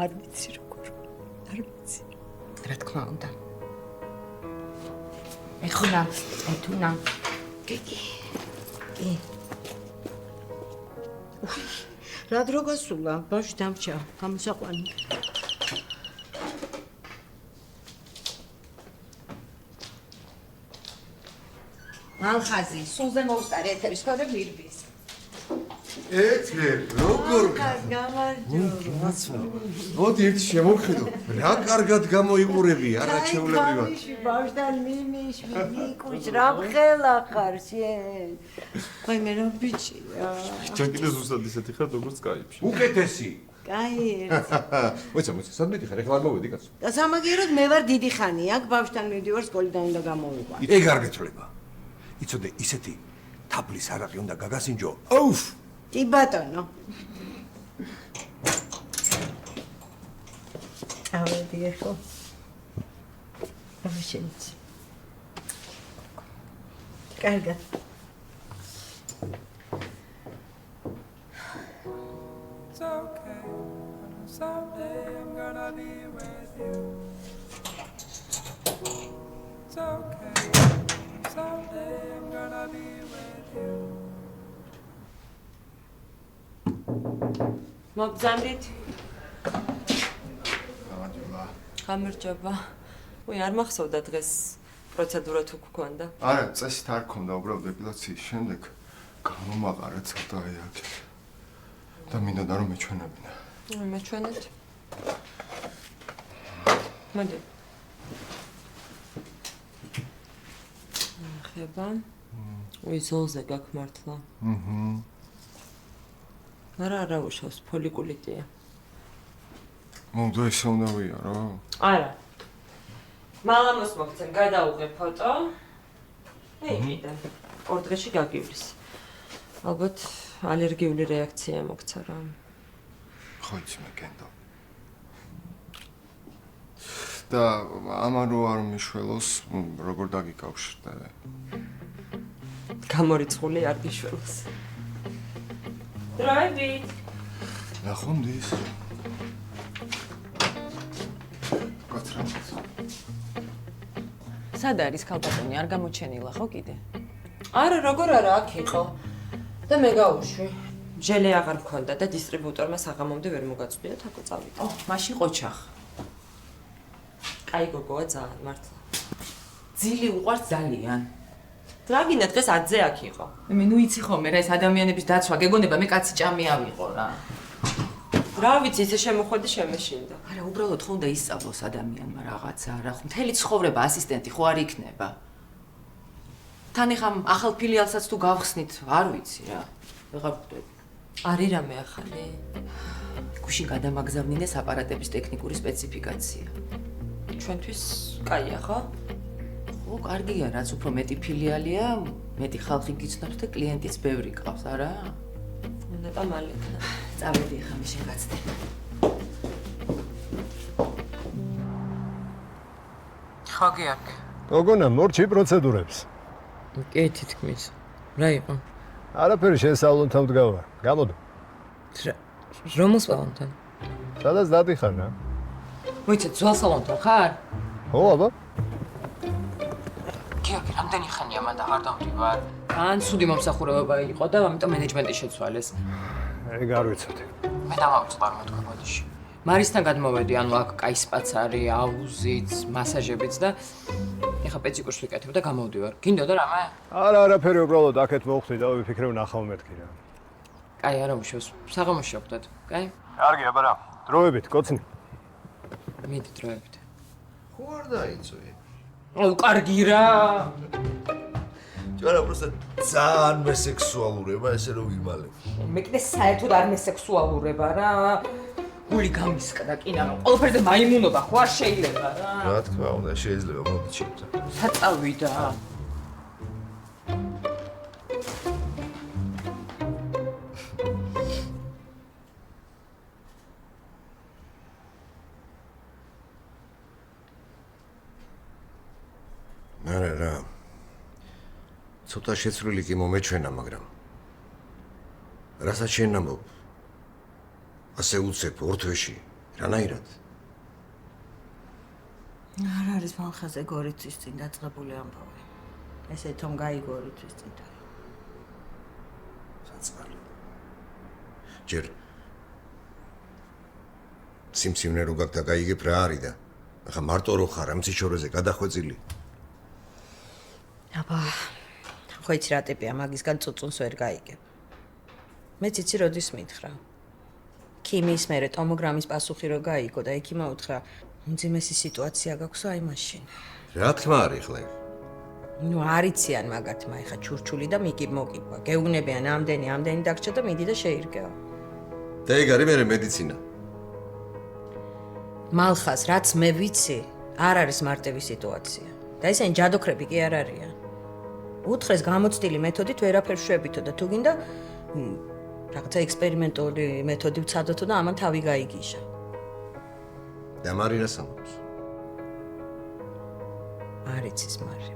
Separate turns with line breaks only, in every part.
არ ვიცი როგორ. არ ვიცი.
რა თქმა უნდა. ეხუნა. კი.
რა დრო გასულა? ბავშვი დამრჩა, გამოსაყვანი. ალხაზი, სულზე მოუსწარი ეთერის ხოდა ვირბის.
ეთერ, როგორ
გამარჯობა.
მოდი ერთ შემოვხედო. რა კარგად გამოიყურები, არაჩვეულებრივად.
ბავშვთან მიმიშვი, იკუშ, რა ხელა ხარ შენ. აი მე რა ბიჭია.
ჩვენ კიდე ზუსტად ისეთი ხარ, როგორც Skype-ში.
უკეთესი.
კაი ერთი.
მოიცა, სადმე დიხარ, ეხლა არ მოვედი კაცო.
და სამაგიეროდ მე ვარ დიდი ხანი, აქ ბავშვთან მივდივარ სკოლიდან უნდა გამოვიყვან.
ეგ არ გეცვლება. იცოდე, ისეთი თაბლის არაყი უნდა გაგასინჯო. აუф!
კი ბატონო. ავედი ეხო. ბავშვიც. კარგად.
It's okay. Someday I'm gonna be with you. It's okay. Someday I'm gonna be with you.
მოგზავნით?
გამარჯობა.
გამარჯობა. უი, არ მახსოვდა დღეს პროცედურა თუ გქონდა?
არა, წესით არ ქონდა, უბრალოდ ეპილაციის შემდეგ გამომაყარა ცოტა აქ. და მინდოდა რომ მეჩვენებინა.
მეჩვენეთ. მოდი. ხება. უი, ზოლზე გაქმართლა. არა უშავს, ფოლიკულიტია.
მომდო ესე უნდა ვიარო?
არა. მალამოს მოგცემ, გადაუღე ფოტო. მე კიდე. 2 დღეში გაგივლის. ალბათ ალერგიული რეაქცია მოგცა რა.
ხო იცი მე კენდო. და ამან რო არ მიშველოს, როგორ დაგიკავშირდე?
გამორიცხული არ გიშველოს. დროებით.
ნახონდის.
სად არის ქალბატონი? არ გამოჩენილა ხო კიდე?
არა, როგორ არა, აქ იყო. და მე გავუშვი. ჟელე აღარ მქონდა და დისტრიბუტორმა საღამომდე ვერ მოგაწვია, თაკო წავიდა.
მაშინ ყოჩახ.
კაი გოგოა ძალიან, მართლა.
ძილი უყვარს ძალიან.
რა გინდა დღეს აძე აქ იყო.
მე ნუ იცი ხოლმე რა ეს ადამიანების დაცვა გეგონება მე კაცი ჭამი ავიღო რა.
რა ვიცი, ისე შემოხვედი შემეშინდა.
არა, უბრალოდ ხომ და ისწავლოს ადამიანმა რაღაცა რა, ხო მთელი ცხოვრება ასისტენტი ხო არ იქნება. თან ეხა ახალ ფილიალსაც თუ გავხსნით, არ ვიცი რა. ვეღარ ვხვდები.
არის რამე ახალი?
გუშინ გადამაგზავნინეს აპარატების ტექნიკური სპეციფიკაცია.
ჩვენთვის კაია ხო?
ხო, კარგია, რაც უფრო მეტი ფილიალია, მეტი ხალხი გიცნობს და კლიენტიც ბევრი ყავს, არა?
უნდა მალე იქნა.
წავედი ხა მე შენ გაცდე.
ხო გიორგ.
გოგონა, მორჩი პროცედურებს.
კი, თითქმის. რა იყო?
არაფერი შესავლონთან ვდგავარ. გამოდო.
რომელ სალონთან?
სადაც დადიხარ რა?
მოიცეთ, ძველ სალონთან ხარ?
ხო, აბა.
გიორგი, რამდენი ხანია მან აღარ დავდივარ? ან სუდი მომსახურება იყო და ამიტომ მენეჯმენტი შეცვალეს.
ეგ არ ვიცოდი.
მე დავავწყარ მეთქვა ბოდიში. მარისთან გადმოვედი, ანუ აქ კაი სპაც არის, აუზიც, მასაჟებიც და ეხა პეციკურს ვიკეთებ და გამოვდივარ. გინდოდა რამე?
არა, არაფერი, უბრალოდ აქეთ მოვხდი და ვიფიქრე ნახავ მეთქი რა.
კაი, არა უშავს. საღამოში ვხვდეთ, კაი?
კარგია, აბა რა. დროებით, კოცნი.
მიდი დროებით.
ხო არ დაიწვი.
აუ, კარგი რა.
ჯარა просто ძალიან მესექსუალურება ესე რომ ვიმალებ.
მე კიდე საერთოდ არ მესექსუალურება რა. გული გამისკდა კინა, რომ ყველაფერზე მაიმუნობა ხო არ შეიძლება რა.
რა თქმა უნდა, შეიძლება მოდი ჩემთან.
საწავიდა.
არა. ცოტა შეცვლილი კი მომეჩვენა, მაგრამ რასაც შენ ამბობ, ასე უცებ 2 თვეში რანაირად?
არ არის მალხაზე გორითვის წინ დაწყებული ამბავი. ესე თომ გაიგორითვის წინ.
საწყალი. ჯერ სიმსივნე რო გაქვს და გაიგებ რა არის და ახლა მარტო რო ხარ ამ ციშორეზე გადახვეწილი.
აბა, ხო იცი რა ტიპია, მაგისგან წუწუნს ვერ გაიგებ. მეც იცი როდის მითხრა. ქიმიის მერე ტომოგრამის პასუხი რო გაიგო და ექიმა უთხრა, უმძიმესი სიტუაცია გაქვსო აი მაშინ.
რა თქმა არის ხლე?
ნუ არიციან მაგათმა ეხა ჩურჩული და მოკიპვა. გეუბნებიან ამდენი დაგჭა და მიდი და შეირგეო.
და ეგ არის მერე მედიცინა.
მალხას რაც მე ვიცი, არ არის მარტივი სიტუაცია. და ესენი ჯადოქრები კი არ არიან. უთხრეს გამოცდილი მეთოდით ვერაფერ შვებითო და თუ გინდა რაღაცა ექსპერიმენტული მეთოდი ვცადოთო და ამან თავი გაიგიჟა.
და მარინას ამბობს.
არ იცის მარი.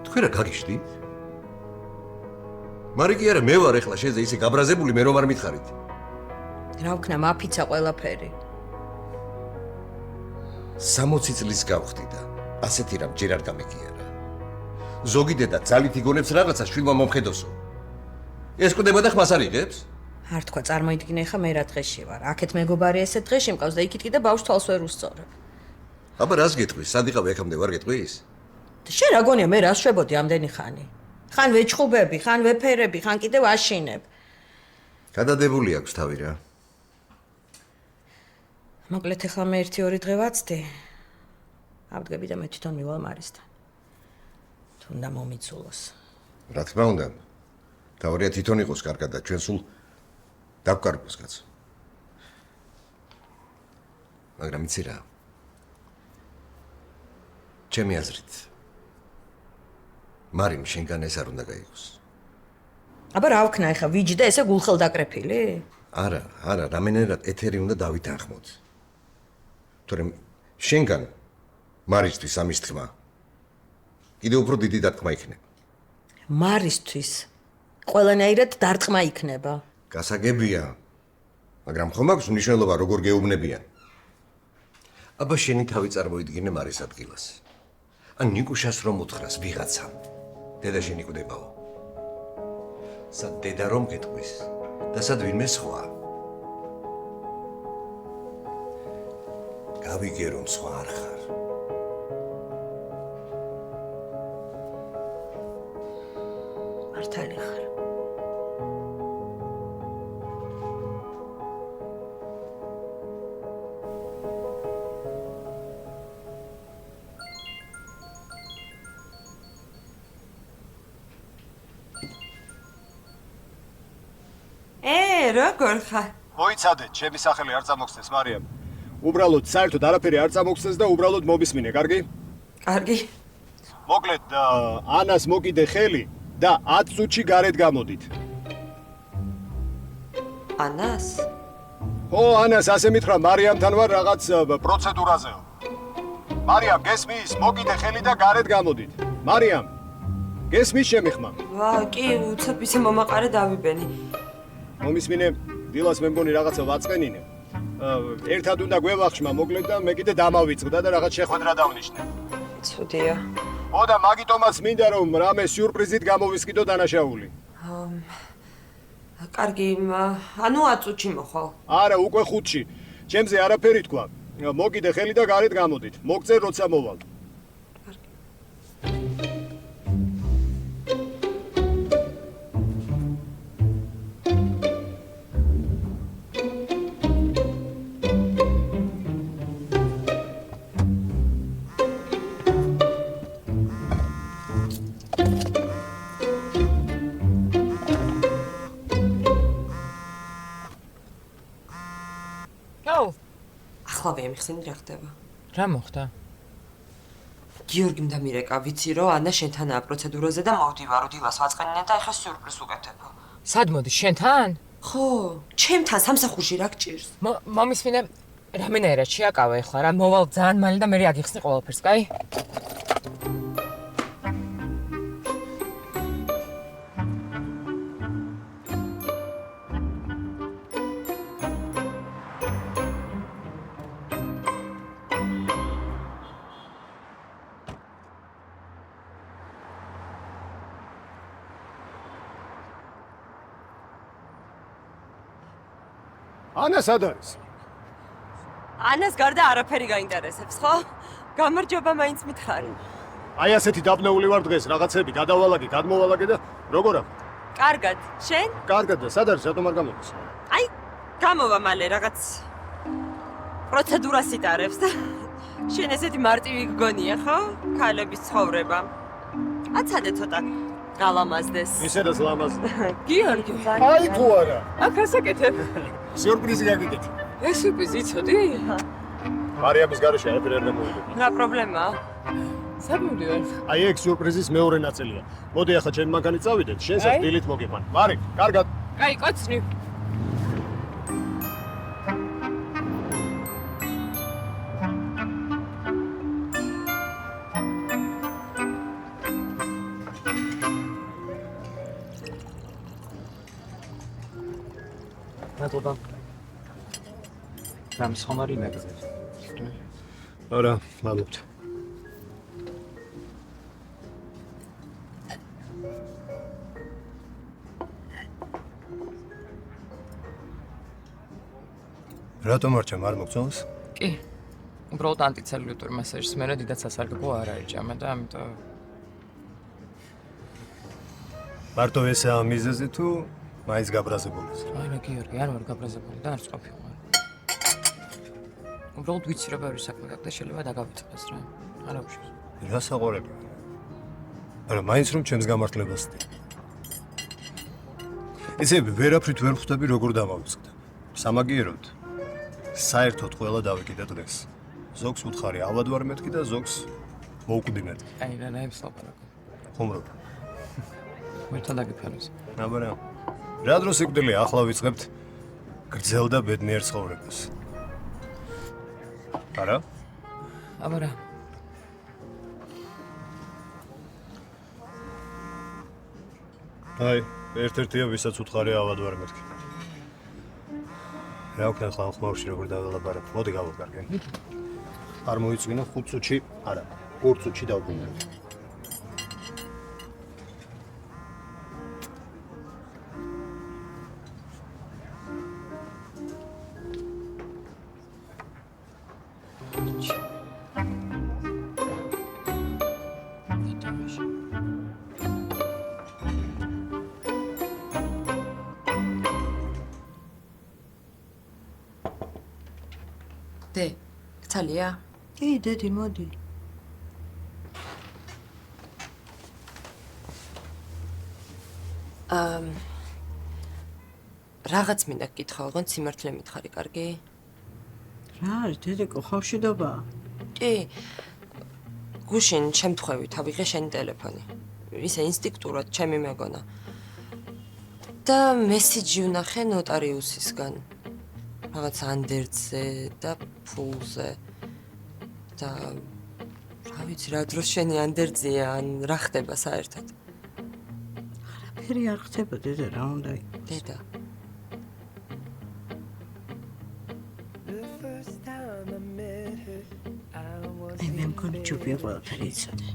თქვენ რა გაგიშდით? მარი კი არა, მე ვარ ეხლა შეზე ისე გაბრაზებული, მე რომ არ მითხარით.
რა ვქნა მაფიცა ყველაფერი.
60 წლის გავხდი და ასეთი რამ ჯერ არ გამეკიარა. ზოგი დედა ძალით იგონებს რაღაცა შვილმა მომხედოსო. ეს კვდება და ხმას არ იღებს?
არ თქვა წარმოიდგინე ხა მე რა დღეში ვარ. აქეთ მეგობარი ესე დღეში მყავს და იქით კიდე ბავშვ თვალს ვერ უსწორებ.
აბა რას გეტყვის? სად იყავ ეხამდე ვარ გეტყვის?
და შენ რა გონია მე რას შვებოდი ამდენი ხანი? ხან ვეჩხუბები, ხან ვეფერები, ხან კიდევ აშინებ.
გადადებული აქვს თავი რა.
მოკლედ ახლა მე 1-2 დღე ვაცდი. ავდგები და მე თვითონ მივალ მარისთან. თუნდა მომიცულოს.
რა თქმა უნდა. თავია თვითონ იყოს კარგად და ჩვენ სულ დავკარგოს კაცო. მაგრამ იცი რა? ჩემი აზრით მარიმ შენგან ეს არ უნდა გაიგოს.
აბა რა ვქნა ახლა ვიჯდა ესე გულხელ დაკრეფილი?
არა, რამენერად ეთერი უნდა დავითანხმოთ. თორემ შენგან მარისთვის ამის თქმა კიდევ უფრო დიდი დარტყმა იქნება.
მარისთვის ყველანაირად დარტყმა იქნება.
გასაგებია, მაგრამ ხომ აქვს მნიშვნელობა როგორ გეუბნებიან. აბა შენი თავი წარმოიდგინე მარის ადგილას. ან ნიკუშას რომ უთხრას ვიღაცამ, დედა შენი კვდებაო. სად დედა რომ გეტყვის და სად ვინმე სხვა. გავიგე რომ სხვა არ ხარ.
მართალი ხარ.
როგორ ხარ?
მოიცადეთ, ჩემი სახელი არ წამოგხსნეს, მარიამ. უბრალოდ საერთოდ არაფერი არ წამოგხსნეს და უბრალოდ მობისმინე, კარგი?
კარგი.
მოკლედ, ანას მოკიდე ხელი და 10 წუთში გარეთ გამოდით.
ანას?
ხო, ანას ასე მითხრა, მარიამთან ვარ რაღაც პროცედურაზეო. მარიამ, გესმის, მოკიდე ხელი და გარეთ გამოდით. მარიამ, გესმის შემიხმა?
ვა, კი, უცებ ისე მომაყარე დავიბენი.
მომისმინე, დილას მე მგონი რაღაცა ვაწყენინე. ერთად უნდა გვევახშმა, მოკლედ და მე კიდე დამავიწყდა და რაღაც შეხვედრა დავნიშნე.
ცუდია.
ო და მაგიტომაც მინდა რომ რამე სიურპრიზით გამოვისკიდო დანაშაული.
კარგი, ანუ 10 წუთში მოხვალ.
არა, უკვე 5-ში. ჩემზე არაფერი თქვა. მოკიდე ხელი და გარეთ გამოდით. მოგწერ როცა მოვალ.
ახლა ვემიხსენდი რა ხდება.
რა მოხდა?
გიორგიმ და მირეკა ვიცი რომ ანა შენთანაა პროცედურაზე და მოვდივარო დილას ვაწყენინე და ეხლა სიურპრიზს უკეთებო.
სად მოდი შენთან?
ხო, ჩემთან სამსახურში რა გჭირს?
მომისმინე რამენაირად შეაკავე ეხლა რა მოვალ ძალიან მალე და მე აგიხსნი ყველაფერს, კაი?
ანა სად არის?
ანას გარდა არაფერი გაინტერესებს, ხო? გამარჯობა მაინც მითხარი.
აი ასეთი დაბნეული ვარ დღეს, რაღაცები გადავალაგე, გადმოვალაგე და როგორ აქვს?
კარგად, შენ?
კარგად და სად არის, რატომ არ გამოდის?
აი, გამოვა მალე რაღაც პროცედურას იტარებს და შენ ესეთი მარტივი გგონია, ხო? ქალების ცხოვრება. აცადე ცოტა გალამაზდეს.
ისედაც ლამაზი.
გიორგი,
აი თუ არა.
აქ ასაკეთებ.
სიურპრიზი გაგიგეთ.
ეს სიურპრიზი იცოდი?
მარიამის გარეშე არაფერი არ გამოვიდა.
რა პრობლემაა?
საბუნდიო.
აი ეგ სიურპრიზის მეორე ნაწილია. მოდი ახლა ჩემი მანქანით წავიდეთ, შენსაც დილით მოგიყვან. მარი, კარგად.
კაი, კოცნი.
მადლობა. რამის ხომ არის მეგზე?
არა, მადლობთ. რატომ არ ჩამ არ მოგწონს?
კი. უბრალოდ ანტიცელულიტური მასაჟის მერე დიდად სასარგებლო არ არიჭამა და ამიტომ
მარტო ესაა მიზეზი თუ მაინც გაბრაზებულის?
აი რა გიორგი, არ ვარ გაბრაზებული და არც ყოფილი ვარ. უბრალოდ ვიცი რა ბევრი საქმე გაქვს და შეიძლება დაგავიწყდეს რა. არა უშავს.
რა საყვარელი? არა, მაინც რომ ჩემს გამართლებას ვთქვი. ესე ვერაფრით ვერ ხვდები როგორ დამავიწყდა. სამაგიეროდ. საერთოდ ყველა დავიკიდა დღეს. ზოგს უთხარი ავად ვარ მეთქი და ზოგს მოვკვდი მეთქი.
აი რა ნაებს ლაპარაკო.
ხუმრობ.
მერთან დაგიფაროს.
აბარა. რა დროს იკვდილი ახლა ვიწყებთ გრძელ და ბედნიერ ცხოვრებას. არა?
აბარა.
აი, ერთ-ერთია ვისაც უთხარი ავად ვარ მეთქი. რა ვქნა ხლა ხმაურში როგორ დაველაპარაკ. მოდი გავაკარგე. არ მოიწვინა 5 წუთში, არა, 2 წუთში დავგვინდა.
დე, გცალია?
კი, დედი, მოდი.
რაღაც მინდა გკითხო, ოღონდ სიმართლე მითხარი, კარგი?
რა არის, დედიკო, ხავშიდობა?
კი. გუშინ შემთხვევით ავიღე შენი ტელეფონი. ისე ინსტინქტურად ჩემი მეგონა. და მესიჯი ვნახე ნოტარიუსისგან. რაღაც ანდერძზე და ფულზე. და რა ვიცი, რა დროს შენი ანდერძია, ან რა ხდება საერთოდ?
არაფერი არ ხდება, დედა, რა უნდა იყოს?
დედა.
მე მგონი ჯობია ყველაფერი იცოდე.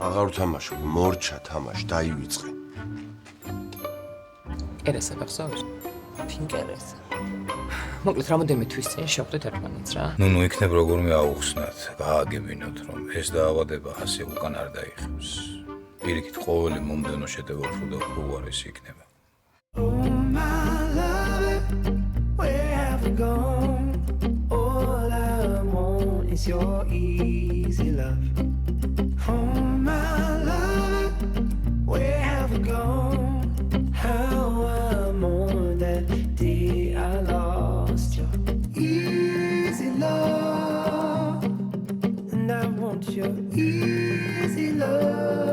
აღარ ვთამაშობ, მორჩა თამაში, დაივიწყე.
კერესა გახსოვს?
ფინკერესა.
მოკლედ რამოდენიმე თვის წინ შევხვდით ერთმანეთს რა.
ნუ იქნებ როგორმე აუხსნათ, გააგებინოთ რომ ეს დაავადება ასე უკან არ დაიხევს. პირიქით ყოველი მომდენო შეტევა უფრო და უფრო უარესი იქნება.
All I want is your easy love. Oh my love, where have you gone? How I mourn that day I lost your easy love, and I want your easy love.